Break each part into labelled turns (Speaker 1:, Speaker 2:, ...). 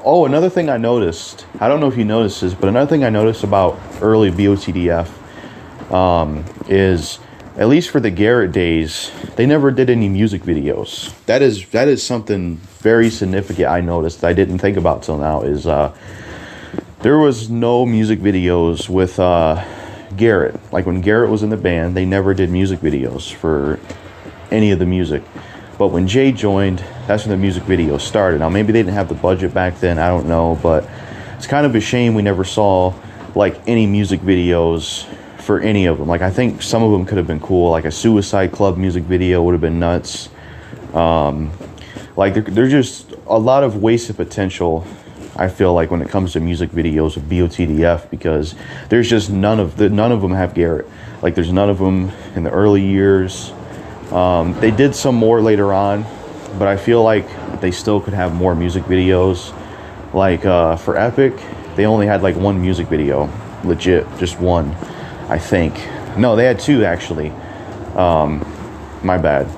Speaker 1: Oh, another thing I noticed, I don't know if you noticed this, but another thing I noticed about early Botdf is, at least for the Garrett days, they never did any music videos. That is something very significant I noticed that I didn't think about till now, is there was no music videos with Garrett. Like when Garrett was in the band, they never did music videos for any of the music. But when Jay joined, that's when the music videos started. Now maybe they didn't have the budget back then, I don't know, but it's kind of a shame we never saw like any music videos for any of them. Like I think some of them could have been cool, like a Suicide Club music video would have been nuts. Like there's just a lot of wasted potential, I feel like, when it comes to music videos of Botdf, because there's just none of them have Garrett. Like there's none of them in the early years. They did some more later on, but I feel like they still could have more music videos. Like for Epic, they only had like one music video, legit, just one, I think. No, they had two actually. My bad.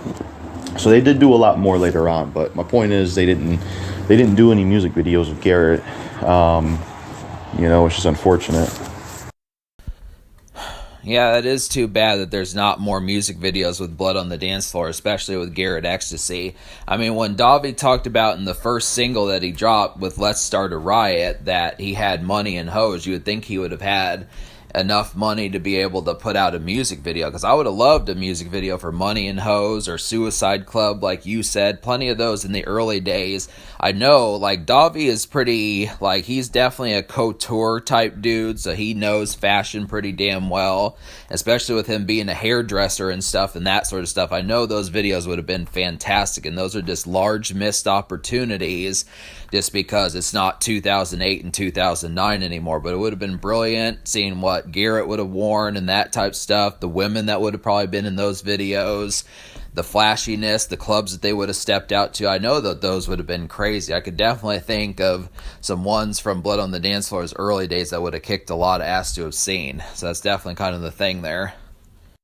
Speaker 1: So they did do a lot more later on, but my point is they didn't do any music videos with Garrett, which is unfortunate.
Speaker 2: Yeah, it is too bad that there's not more music videos with Blood on the Dance Floor, especially with Garrett Ecstasy. I mean, when Davi talked about in the first single that he dropped with Let's Start a Riot that he had money and hoes, you would think he would have had enough money to be able to put out a music video, because I would have loved a music video for Money and Hoes or Suicide Club, like you said. Plenty of those in the early days. I know, like, Davi is pretty, like, he's definitely a couture type dude, so he knows fashion pretty damn well, especially with him being a hairdresser and stuff and that sort of stuff. I know those videos would have been fantastic, and those are just large missed opportunities just because it's not 2008 and 2009 anymore, but it would have been brilliant seeing what Garrett would have worn and that type stuff, the women that would have probably been in those videos, the flashiness, the clubs that they would have stepped out to. I know that those would have been crazy. I could definitely think of some ones from Blood on the Dance Floor's early days that would have kicked a lot of ass to have seen. So that's definitely kind of the thing there.